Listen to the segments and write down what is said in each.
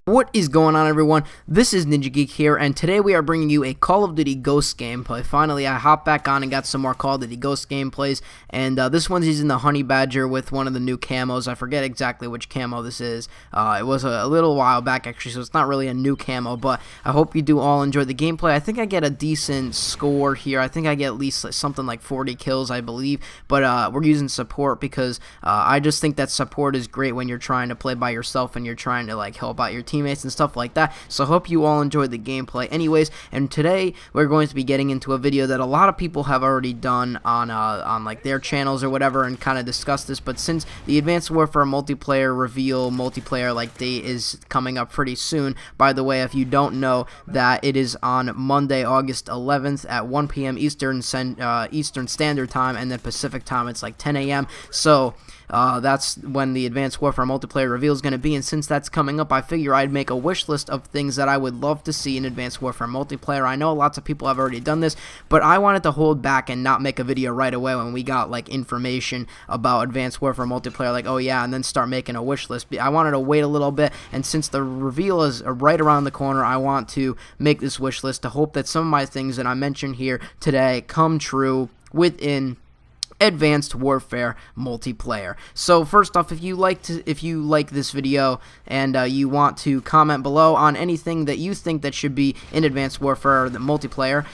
What is going on, everyone? This is Ninja Geek here, and today we are bringing you a Call of Duty Ghost gameplay. Finally, I hopped back on and got some more Call of Duty Ghost gameplays, and this one's using the Honey Badger with one of the new camos. I forget exactly which camo this is. It was a little while back, actually, so it's not really a new camo, but I hope you do all enjoy the gameplay. I think I get a decent score here. I think I get at least something like 40 kills, I believe, but we're using support because I just think that support is great when you're trying to play by yourself and you're trying to like help out your teammates and stuff like that. So I hope you all enjoyed the gameplay anyways, and today we're going to be getting into a video that a lot of people have already done on like their channels or whatever and kind of discussed this, but since the Advanced Warfare multiplayer reveal multiplayer like date is coming up pretty soon, by the way, if you don't know, that it is on Monday, August 11th at 1 p.m. Eastern Standard Time, and then Pacific Time it's like 10 a.m. So that's when the Advanced Warfare multiplayer reveal is going to be, and since that's coming up, I figure I'd make a wish list of things that I would love to see in Advanced Warfare multiplayer. I know lots of people have already done this, but I wanted to hold back and not make a video right away when we got like information about Advanced Warfare multiplayer, like, oh yeah, and then start making a wish list. I wanted to wait a little bit, and since the reveal is right around the corner, I want to make this wish list to hope that some of my things that I mentioned here today come true within Advanced Warfare multiplayer. So first off, if you like this video and you want to comment below on anything that you think that should be in Advanced Warfare the multiplayer,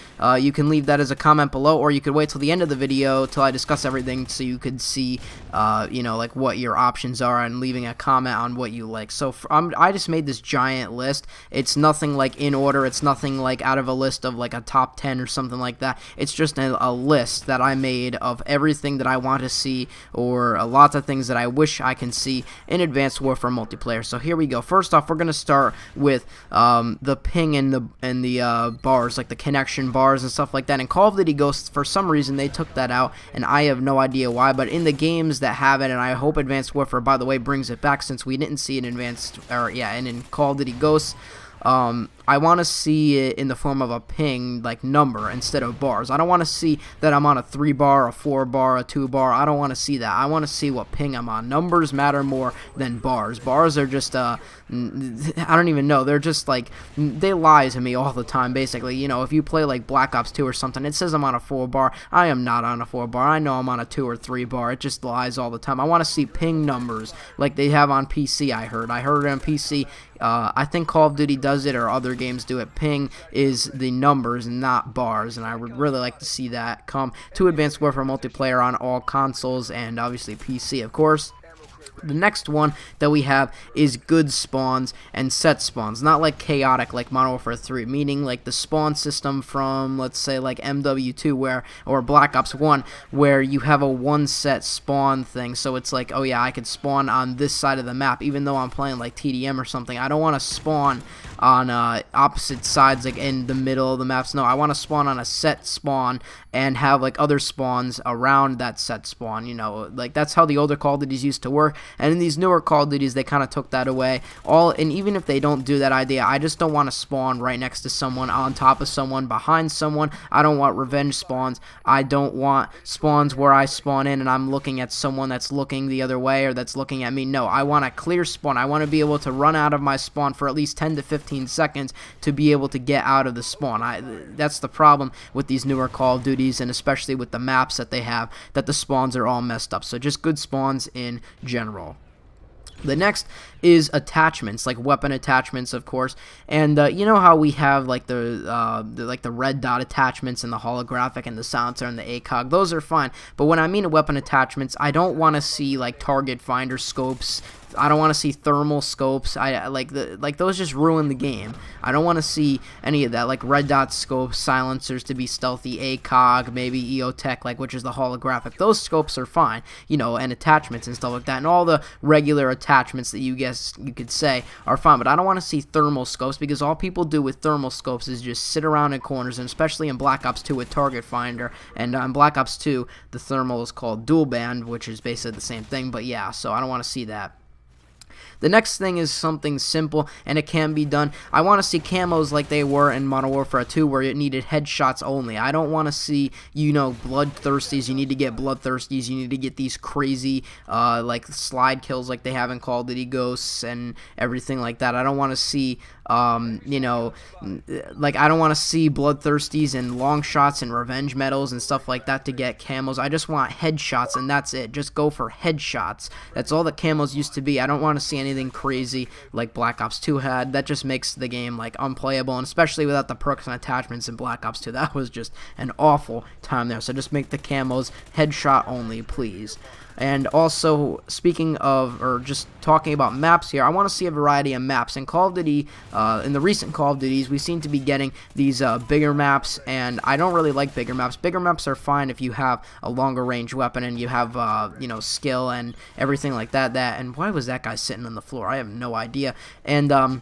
you can leave that as a comment below, or you could wait till the end of the video till I discuss everything so you could see you know, like what your options are and leaving a comment on what you like. So I just made this giant list. It's nothing like in order, it's nothing like out of a list of like a top 10 or something like that. It's just a list that I made of everything that I want to see, or a lot of things that I wish I can see in Advanced Warfare multiplayer. So here we go. First off, we're gonna start with the ping and the bars, like the connection bars and stuff like that. In Call of Duty Ghosts, for some reason they took that out, and I have no idea why. But in the games that have it, and I hope Advanced Warfare, by the way, brings it back, since we didn't see it in Call of Duty Ghosts. I want to see it in the form of a ping, like number, instead of bars. I don't want to see that I'm on a 3 bar, a 4 bar, a 2 bar. I don't want to see that. I want to see what ping I'm on. Numbers matter more than bars. Bars are just, I don't even know. They're just like, they lie to me all the time, basically. You know, if you play like Black Ops 2 or something, it says I'm on a 4 bar. I am not on a 4 bar. I know I'm on a 2 or 3 bar. It just lies all the time. I want to see ping numbers like they have on PC, I heard it on PC. I think Call of Duty does it, or other games do it. Ping is the numbers, not bars, and I would really like to see that come to Advanced Warfare multiplayer on all consoles and obviously PC, of course. The next one that we have is good spawns and set spawns, not like chaotic like Modern Warfare 3, meaning like the spawn system from, let's say, like MW2 or Black Ops 1, where you have a one set spawn thing. So it's like, oh yeah, I could spawn on this side of the map even though I'm playing like TDM or something. I don't want to spawn on opposite sides, like in the middle of the maps. No, I want to spawn on a set spawn and have like other spawns around that set spawn. You know, like that's how the older Call of Duties used to work, and in these newer Call of Duties they kind of took that away. And even if they don't do that idea, I just don't want to spawn right next to someone, on top of someone, behind someone. I don't want revenge spawns. I don't want spawns where I spawn in and I'm looking at someone that's looking the other way or that's looking at me. No, I want a clear spawn. I want to be able to run out of my spawn for at least 10 to 15 seconds to be able to get out of the spawn. That's the problem with these newer Call of Duties, and especially with the maps that they have, that the spawns are all messed up. So just good spawns in general. The next is attachments, like weapon attachments, of course, and you know how we have like the red dot attachments and the holographic and the silencer and the ACOG. Those are fine, but when I mean weapon attachments, I don't want to see like target finder scopes. I don't want to see thermal scopes. I like those just ruin the game. I don't want to see any of that, like red dot scopes, silencers to be stealthy, ACOG, maybe EOTech, like, which is the holographic. Those scopes are fine, you know, and attachments and stuff like that, and all the regular attachments that you could say are fine. But I don't want to see thermal scopes, because all people do with thermal scopes is just sit around in corners, and especially in Black Ops 2 with target finder, and on Black Ops 2 the thermal is called dual band, which is basically the same thing. But yeah, so I don't want to see that. The next thing is something simple, and it can be done. I want to see camos like they were in Modern Warfare 2, where it needed headshots only. I don't want to see, bloodthirsties. You need to get bloodthirsties. You need to get these crazy, like slide kills like they have in Call of Duty Ghosts and everything like that. I don't want to see, I don't want to see bloodthirsties and long shots and revenge medals and stuff like that to get camos. I just want headshots, and that's it. Just go for headshots. That's all that camos used to be. I don't want to see anything crazy like Black Ops 2 had. That just makes the game like unplayable, and especially without the perks and attachments in Black Ops 2. That was just an awful time there. So just make the camos headshot only, please. And also, speaking of, or just talking about maps here, I want to see a variety of maps. In Call of Duty, in the recent Call of Duties, we seem to be getting these bigger maps, and I don't really like bigger maps. Bigger maps are fine if you have a longer range weapon and you have, skill and everything like that. And why was that guy sitting on the floor? I have no idea. And,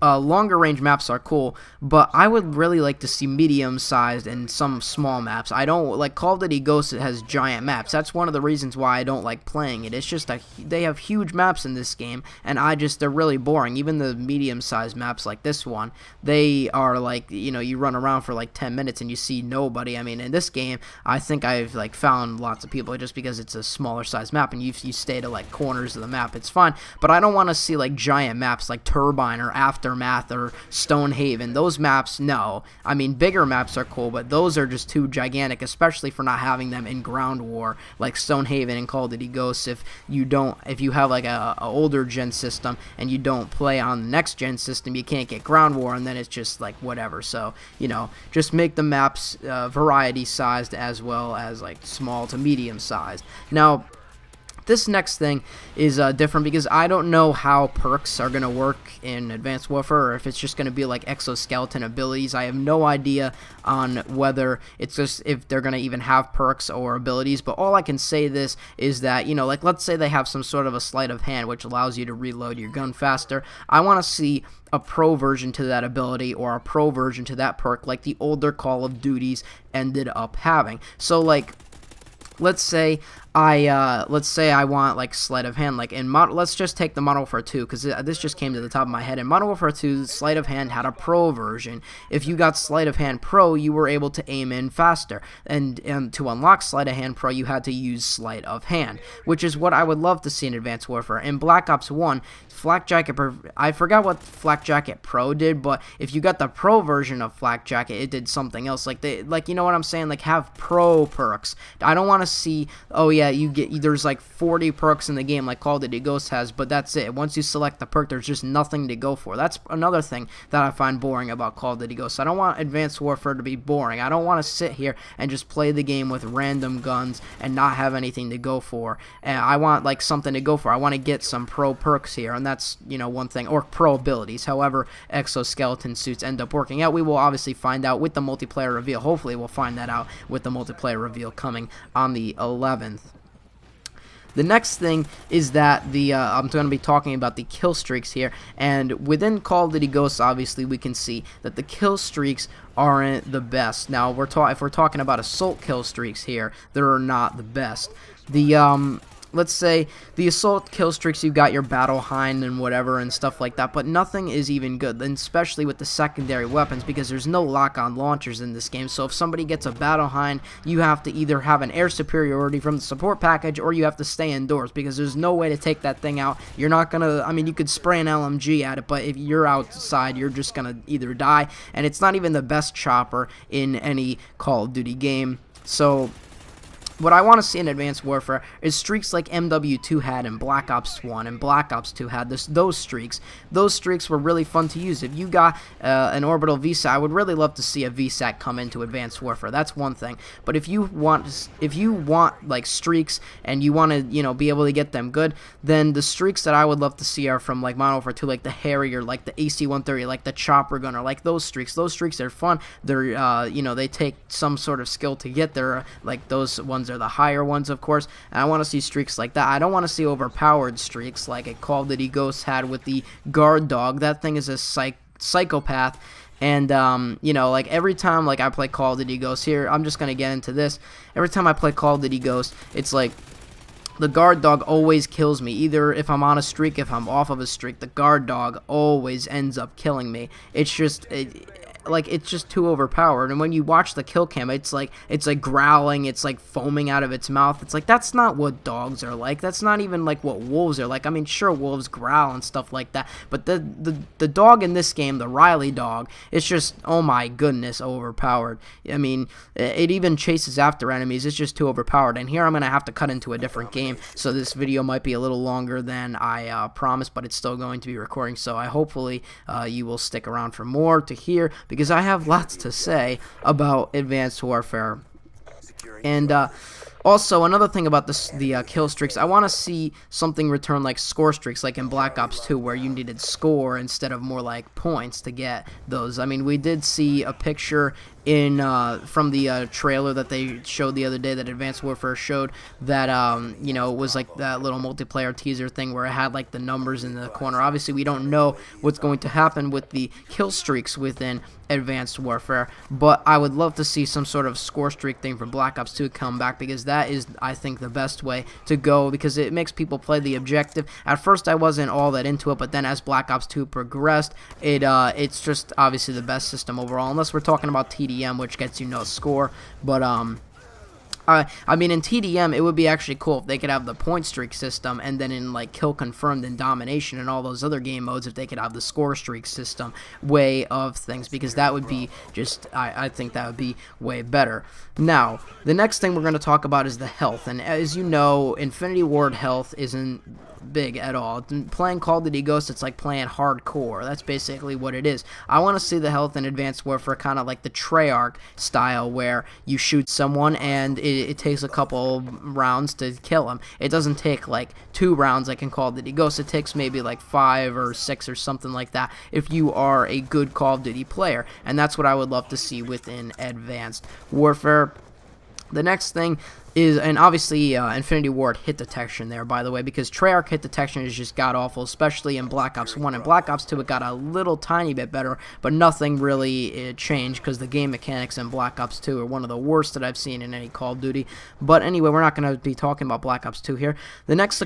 longer range maps are cool, but I would really like to see medium-sized and some small maps. I don't like Call of Duty Ghosts. It has giant maps. That's one of the reasons why I don't like playing it. It's just they have huge maps in this game, and they're really boring. Even the medium-sized maps like this one, they are like, you run around for like 10 minutes and you see nobody. I mean, in this game, I think I've like found lots of people just because it's a smaller size map and you stay to like corners of the map. It's fine, but I don't want to see like giant maps like Turbine or Aftermath or Stonehaven. Those maps, no. I mean, bigger maps are cool, but those are just too gigantic, especially for not having them in Ground War like Stonehaven and Call of Duty Ghosts. If you have like a older gen system and you don't play on the next gen system, you can't get Ground War, and then it's just like whatever. So just make the maps variety sized as well as like small to medium sized. Now, this next thing is different because I don't know how perks are going to work in Advanced Warfare, or if it's just going to be like exoskeleton abilities. I have no idea on whether it's just if they're going to even have perks or abilities, but all I can say this is that, like let's say they have some sort of a sleight of hand which allows you to reload your gun faster. I want to see a pro version to that ability or a pro version to that perk like the older Call of Duties ended up having. So like, let's say I want like sleight of hand, like in let's just take the Modern Warfare 2 because this just came to the top of my head. In Modern Warfare 2, sleight of hand had a pro version. If you got sleight of hand pro, you were able to aim in faster, and to unlock sleight of hand pro, you had to use sleight of hand, which is what I would love to see in Advanced Warfare. In Black Ops 1, Flak Jacket, I forgot what Flak Jacket Pro did, but if you got the pro version of Flak Jacket, it did something else. Like you know what I'm saying? Like have pro perks. I don't want to see, oh yeah, there's like 40 perks in the game like Call of Duty Ghosts has, but that's it. Once you select the perk, there's just nothing to go for. That's another thing that I find boring about Call of Duty Ghosts. I don't want Advanced Warfare to be boring. I don't want to sit here and just play the game with random guns and not have anything to go for. And I want like something to go for. I want to get some pro perks here, and that's one thing, or pro abilities. However exoskeleton suits end up working out, we will obviously find out with the multiplayer reveal. Hopefully we'll find that out with the multiplayer reveal coming on the 11th. The next thing is that I'm going to be talking about the kill streaks here, and within Call of Duty Ghosts, obviously we can see that the kill streaks aren't the best. Now, if we're talking about assault kill streaks here, they're not the best. Let's say the assault kill streaks, you've got your Battle Hind and whatever and stuff like that, but nothing is even good, and especially with the secondary weapons, because there's no lock-on launchers in this game. So if somebody gets a Battle Hind, you have to either have an air superiority from the support package, or you have to stay indoors, because there's no way to take that thing out. You're not gonna, I mean, you could spray an LMG at it, but if you're outside, you're just gonna either die, and it's not even the best chopper in any Call of Duty game. So what I want to see in Advanced Warfare is streaks like MW2 had in Black Ops 1 and Black Ops 2 had those streaks. Those streaks were really fun to use. If you got an orbital VSAT, I would really love to see a VSAT come into Advanced Warfare. That's one thing. But if you want like streaks and you want to be able to get them good, then the streaks that I would love to see are from like Modern Warfare 2, like the Harrier, like the AC-130, like the Chopper Gunner, like those streaks. Those streaks are fun. They're they take some sort of skill to get there. Like those ones are the higher ones, of course, and I want to see streaks like that. I don't want to see overpowered streaks like a Call of Duty Ghosts had with the guard dog. That thing is a psychopath, and like every time like I play Call of Duty Ghosts here, I'm just gonna get into this. Every time I play Call of Duty Ghosts, it's like the guard dog always kills me. Either if I'm on a streak, if I'm off of a streak, the guard dog always ends up killing me. It's just it's just too overpowered. And when you watch the kill cam, it's like growling, it's like foaming out of its mouth. It's like, that's not what dogs are like. That's not even like what wolves are like. I mean, sure, wolves growl and stuff like that, but the dog in this game, the Riley dog, it's just, oh my goodness, overpowered. I mean, it even chases after enemies. It's just too overpowered. And here I'm gonna have to cut into a different game, so this video might be a little longer than I promised, but it's still going to be recording. So I hopefully you will stick around for more to hear, because I have lots to say about Advanced Warfare. And also, another thing about the kill streaks, I want to see something return like score streaks, like in Black Ops 2, where you needed score instead of more like points to get those. I mean, we did see a picture in from the trailer that they showed the other day, that Advanced Warfare showed, that you know, it was like that little multiplayer teaser thing where it had like the numbers in the corner. Obviously, we don't know what's going to happen with the kill streaks within Advanced Warfare, but I would love to see some sort of score streak thing for Black Ops 2 come back, because that is, I think, the best way to go, because it makes people play the objective. At first I wasn't all that into it, but then as Black Ops 2 progressed, it's just obviously the best system overall, unless we're talking about TDM, which gets you no score. But I mean, in TDM, it would be actually cool if they could have the point streak system, and then in like kill confirmed and domination and all those other game modes, if they could have the score streak system way of things, because that would be just, I think that would be way better. Now, the next thing we're going to talk about is the health, and as you know, Infinity Ward health isn't big at all. Playing Call of Duty Ghosts, it's like playing hardcore. That's basically what it is. I want to see the health in Advanced Warfare kind of like the Treyarch style, where you shoot someone and it takes a couple rounds to kill him. It doesn't take like 2 rounds like in Call of Duty Ghosts. It takes maybe like 5 or 6 or something like that if you are a good Call of Duty player, and that's what I would love to see within Advanced Warfare. The next thing is, and obviously Infinity Ward hit detection there, by the way, because Treyarch hit detection is just god-awful, especially in Black Ops 1. In Black Ops 2, it got a little tiny bit better, but nothing really changed, because the game mechanics in Black Ops 2 are one of the worst that I've seen in any Call of Duty. But anyway, we're not going to be talking about Black Ops 2 here. The next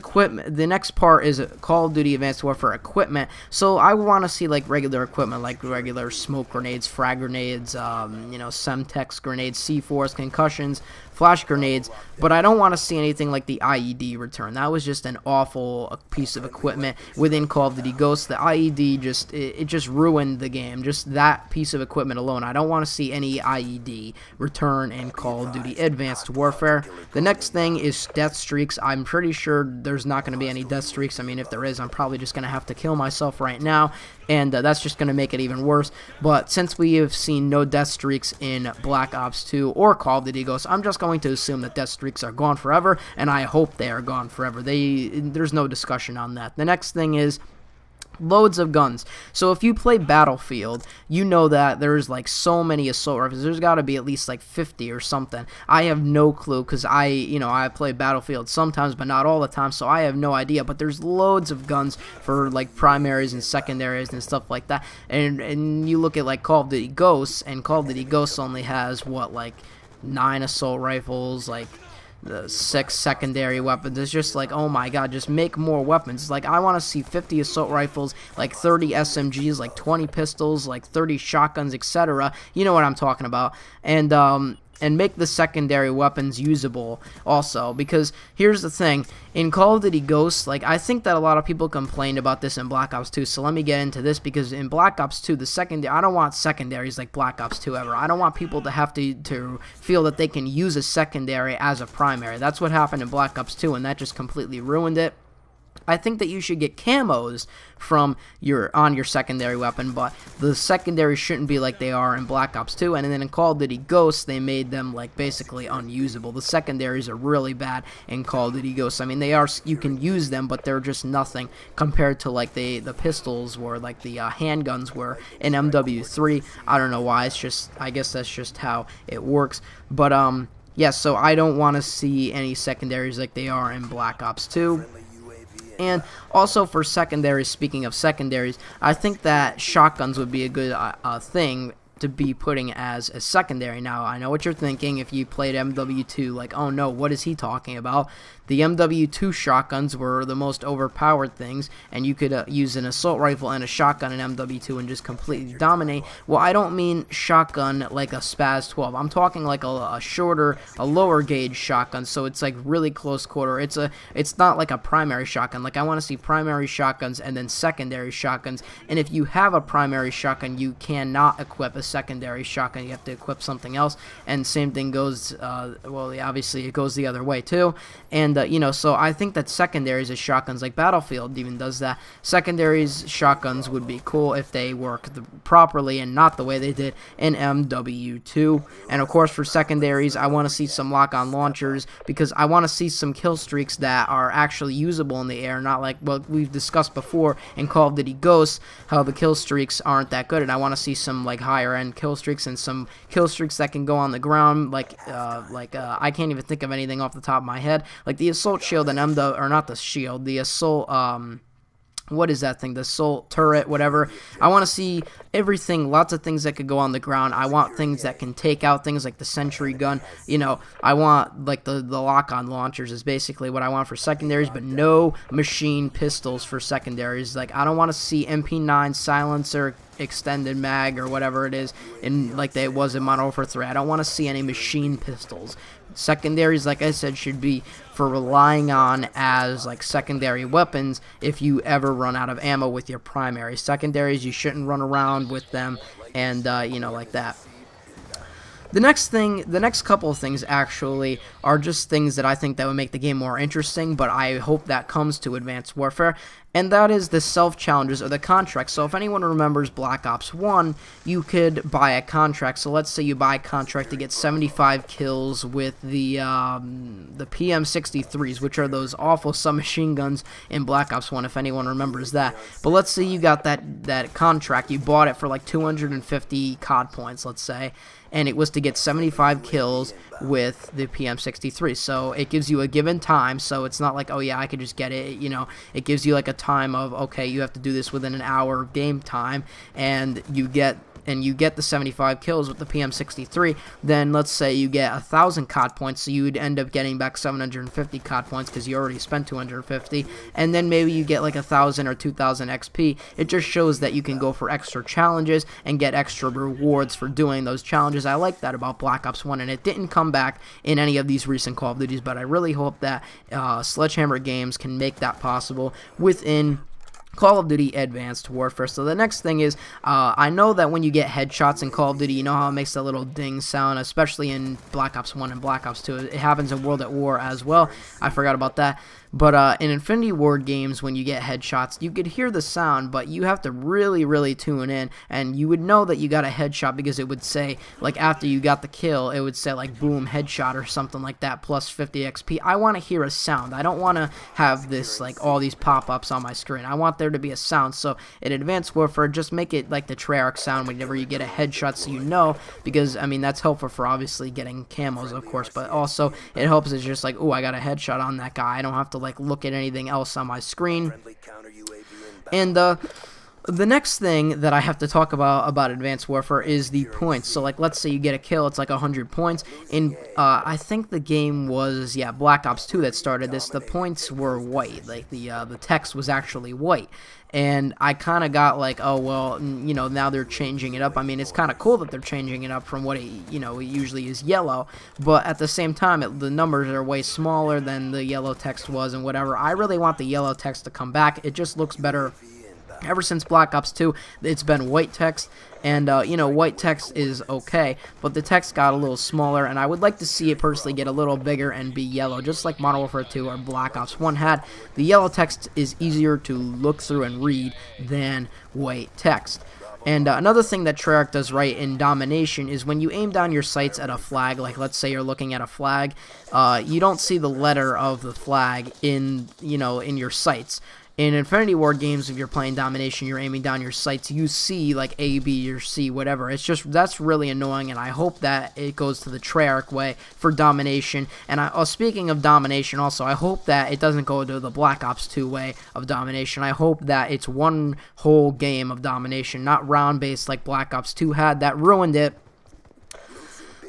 part is Call of Duty Advanced Warfare equipment. So I want to see like regular equipment, like regular smoke grenades, frag grenades, you know, Semtex grenades, C4s, concussions, flash grenades, but I don't want to see anything like the IED return. That was just an awful piece of equipment within Call of Duty Ghosts. The IED just, it just ruined the game, just that piece of equipment alone. I don't want to see any IED return in Call of Duty Advanced Warfare. The next thing is death streaks. I'm pretty sure there's not going to be any death streaks. I mean, if there is, I'm probably just going to have to kill myself right now, and that's just going to make it even worse. But since we have seen no death streaks in Black Ops 2 or Call of Duty Ghosts, I'm just going to assume that death streaks are gone forever, and I hope they are gone forever. There's no discussion on that. The next thing is loads of guns. So if you play Battlefield, you know that there's like so many assault rifles. There's got to be at least like 50 or something. I have no clue, because I play Battlefield sometimes, but not all the time, so I have no idea. But there's loads of guns for like primaries and secondaries and stuff like that. And you look at like Call of Duty Ghosts, and Call of Duty Ghosts only has what, like 9 assault rifles, like the 6 secondary weapons. It's just like, oh my god, just make more weapons. Like, I want to see 50 assault rifles, like 30 SMGs, like 20 pistols, like 30 shotguns, etc. You know what I'm talking about. And make the secondary weapons usable also, because here's the thing, in Call of Duty Ghosts, like, I think that a lot of people complained about this in Black Ops 2, so let me get into this, because in Black Ops 2, I don't want secondaries like Black Ops 2 ever. I don't want people to have to feel that they can use a secondary as a primary. That's what happened in Black Ops 2, and that just completely ruined it. I think that you should get camos from on your secondary weapon, but the secondaries shouldn't be like they are in Black Ops 2. And then in Call of Duty Ghosts, they made them like basically unusable. The secondaries are really bad in Call of Duty Ghosts. I mean, you can use them, but they're just nothing compared to like the pistols were, like the handguns were in MW3. I don't know why. It's just, I guess that's just how it works. But yeah, so I don't want to see any secondaries like they are in Black Ops 2. And also for secondaries, speaking of secondaries, I think that shotguns would be a good thing to be putting as a secondary. Now, I know what you're thinking if you played MW2, like, oh no, what is he talking about? The MW2 shotguns were the most overpowered things, and you could use an assault rifle and a shotgun in MW2 and just completely dominate. Well, I don't mean shotgun like a Spaz 12. I'm talking like a shorter, a lower gauge shotgun, so it's like really close quarter. It's not like a primary shotgun. Like, I want to see primary shotguns and then secondary shotguns, and if you have a primary shotgun, you cannot equip a secondary shotgun. You have to equip something else, and same thing goes, well, obviously it goes the other way too, and so I think that secondaries of shotguns, like Battlefield even does that. Secondaries shotguns would be cool if they work properly and not the way they did in MW2. And of course, for secondaries, I want to see some lock-on launchers, because I want to see some kill streaks that are actually usable in the air, not like what we've discussed before in Call of Duty Ghosts, how the kill streaks aren't that good. And I want to see some like higher end kill streaks and some kill streaks that can go on the ground, like I can't even think of anything off the top of my head, like the assault shield and or not the shield, the assault, what is that thing, the assault turret, whatever. I want to see everything, lots of things that could go on the ground. I want things that can take out things like the sentry gun. I want like the lock-on launchers is basically what I want for secondaries, but no machine pistols for secondaries. Like, I don't want to see MP9 silencer extended mag or whatever it is in like it was in Modern Warfare 3. I don't want to see any machine pistols. Secondaries, like I said, should be for relying on as like secondary weapons if you ever run out of ammo with your primary. Secondaries, you shouldn't run around with them, and like that. The next couple of things actually are just things that I think that would make the game more interesting, but I hope that comes to Advanced Warfare, and that is the self-challenges or the contracts. So if anyone remembers Black Ops 1, you could buy a contract. So let's say you buy a contract to get 75 kills with the PM63s, which are those awful submachine guns in Black Ops 1, if anyone remembers that. But let's say you got that contract, you bought it for like 250 COD points, let's say, and it was to get 75 kills with the PM63. So it gives you a given time, so it's not like, oh yeah, I could just get it, it gives you like a time of, okay, you have to do this within an hour of game time, and you get the 75 kills with the PM63, then let's say you get 1,000 COD points, so you would end up getting back 750 COD points because you already spent 250, and then maybe you get like 1,000 or 2,000 XP. It just shows that you can go for extra challenges and get extra rewards for doing those challenges. I like that about Black Ops 1, and it didn't come back in any of these recent Call of Duties, but I really hope that Sledgehammer Games can make that possible within Call of Duty Advanced Warfare. So the next thing is, I know that when you get headshots in Call of Duty, you know how it makes that little ding sound, especially in Black Ops 1 and Black Ops 2. It happens in World at War as well. I forgot about that. But in Infinity Ward games, when you get headshots, you could hear the sound, but you have to really, really tune in, and you would know that you got a headshot because it would say, like, after you got the kill, it would say, like, boom, headshot or something like that, plus 50 XP. I want to hear a sound. I don't want to have this, like, all these pop-ups on my screen. I want there to be a sound. So in Advanced Warfare, just make it like the Treyarch sound whenever you get a headshot, so you know, because, I mean, that's helpful for obviously getting camos, of course, but also it helps. It's just like, oh, I got a headshot on that guy. I don't have to like look at anything else on my screen. And the next thing that I have to talk about Advanced Warfare is the points. So like, let's say you get a kill, it's like 100 points. In I think the game was Black Ops 2 that started this. The points were white, like the text was actually white. And I kind of got like, oh, well, now they're changing it up. I mean, it's kind of cool that they're changing it up from what it usually is yellow. But at the same time, the numbers are way smaller than the yellow text was and whatever. I really want the yellow text to come back. It just looks better. Ever since Black Ops 2, it's been white text, and, white text is okay, but the text got a little smaller, and I would like to see it personally get a little bigger and be yellow, just like Modern Warfare 2 or Black Ops 1 had. The yellow text is easier to look through and read than white text. And another thing that Treyarch does right in Domination is when you aim down your sights at a flag, like let's say you're looking at a flag, you don't see the letter of the flag in your sights. in Infinity Ward games, if you're playing domination, you're aiming down your sights, you see like A, B, or C, whatever. It's just, that's really annoying, and I hope that it goes to the Treyarch way for domination. And speaking of domination also, I hope that it doesn't go to the Black Ops 2 way of domination. I hope that it's one whole game of domination, not round-based like Black Ops 2 had. That ruined it.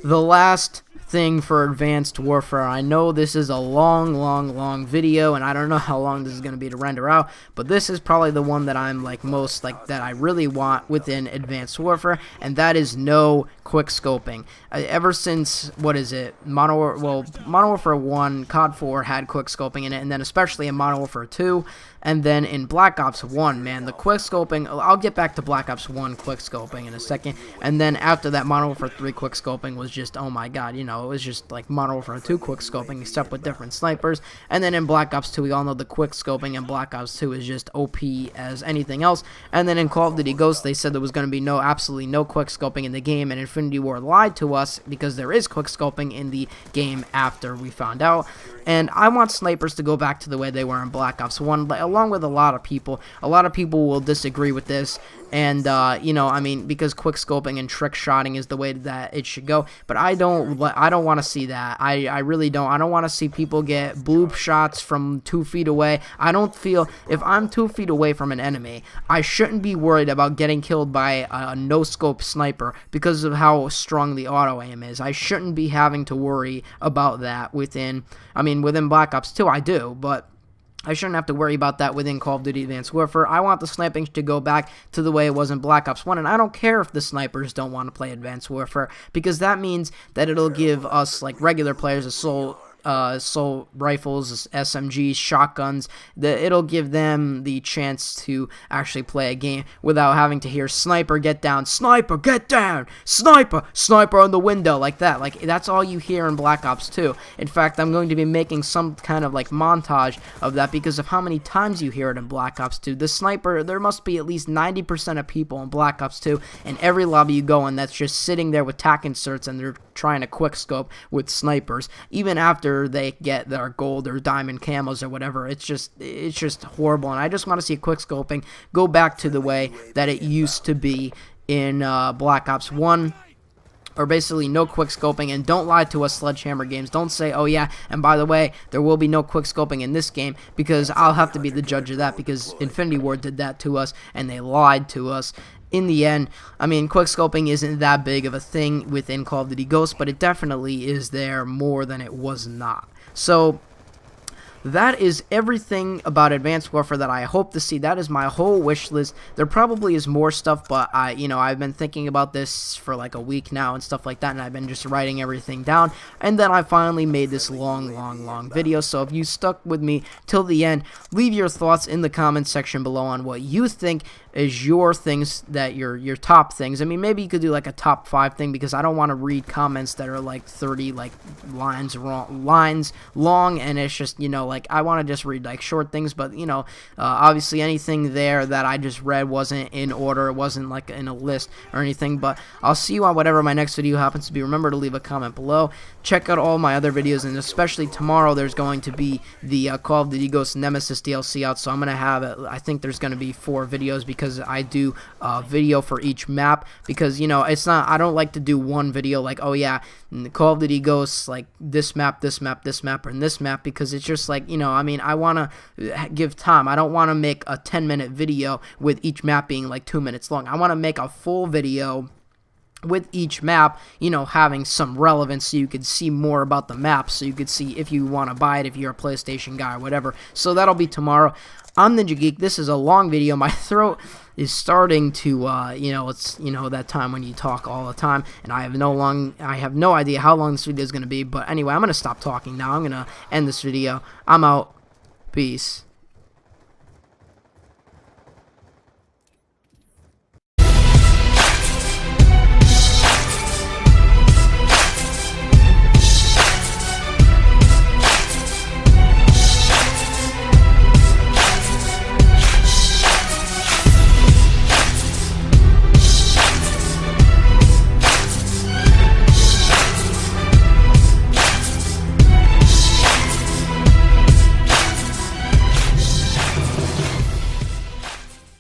The last thing for Advanced Warfare, I know this is a long video, and I don't know how long this is going to be to render out, but this is probably the one that I'm like most like that I really want within Advanced Warfare, and that is no quick scoping. Ever since, what is it, Modern Warfare 1, COD 4 had quick scoping in it, and then especially in Modern Warfare 2, and then in Black Ops 1, man, the quick scoping, I'll get back to Black Ops 1 quick scoping in a second, and then after that, Modern Warfare 3 quick scoping was just, oh my god, you know, it was just like Modern Warfare 2 quick scoping, except with different snipers, and then in Black Ops 2, we all know the quick scoping in Black Ops 2 is just OP as anything else, and then in Call of Duty Ghosts, they said there was going to be absolutely no quick scoping in the game, and Infinity Ward lied to us, because there is quick scoping in the game after we found out, and I want snipers to go back to the way they were in Black Ops 1, along with a lot of people. A lot of people will disagree with this, and you know, I mean, because quick scoping and trick shotting is the way that it should go, but I don't want to see that. I really don't. I don't want to see people get blue shots from 2 feet away. I don't feel, if I'm 2 feet away from an enemy, I shouldn't be worried about getting killed by a no-scope sniper because of how strong the auto-aim is. I shouldn't be having to worry about that within Black Ops 2, I do, but I shouldn't have to worry about that within Call of Duty Advanced Warfare. I want the sniping to go back to the way it was in Black Ops 1, and I don't care if the snipers don't want to play Advanced Warfare, because that means that it'll give us, like, regular players, assault rifles, SMGs, shotguns, it'll give them the chance to actually play a game without having to hear sniper get down, sniper get down, sniper on the window, like that. Like, that's all you hear in Black Ops 2. In fact, I'm going to be making some kind of like montage of that because of how many times you hear it in Black Ops 2. The sniper, there must be at least 90% of people in Black Ops 2 in every lobby you go in that's just sitting there with tac inserts, and they're trying to quick scope with snipers, even after they get their gold or diamond camos or whatever. It's just horrible, and I just want to see quick scoping go back to the way that it used to be in Black Ops 1. Or basically no quick scoping, and don't lie to us, Sledgehammer Games. Don't say, oh yeah, and by the way, there will be no quick scoping in this game, because I'll have to be the judge of that, because Infinity Ward did that to us, and they lied to us. In the end, I mean, quick scoping isn't that big of a thing within Call of Duty Ghosts, but it definitely is there more than it was not. So that is everything about Advanced Warfare that I hope to see. That is my whole wish list. There probably is more stuff, but I've been thinking about this for like a week now and stuff like that, and I've been just writing everything down, and then I finally made this long video. So if you stuck with me till the end, leave your thoughts in the comments section below on what you think is your things, that your top things. I mean, maybe you could do like a top 5 thing, because I don't want to read comments that are like 30 like lines long, and it's just, like, I want to just read like short things. But obviously anything there that I just read wasn't in order, it wasn't like in a list or anything. But I'll see you on whatever my next video happens to be. Remember to leave a comment below. Check out all my other videos, and especially tomorrow there's going to be the Call of Duty Ghosts Nemesis DLC out, so I'm gonna have I think there's gonna be 4 videos, because I do a video for each map, because it's not, I don't like to do one video like, oh yeah, Call of Duty Ghosts, like this map, and this map, because it's just like, I want to give time. I don't want to make a 10-minute video with each map being like 2 minutes long. I want to make a full video with each map, having some relevance, so you could see more about the map, so you could see if you want to buy it, if you're a PlayStation guy or whatever. So that'll be tomorrow. I'm Ninja Geek. This is a long video. My throat is starting to, it's, that time when you talk all the time, and I have no idea how long this video is going to be, but anyway, I'm going to stop talking now. I'm going to end this video. I'm out. Peace.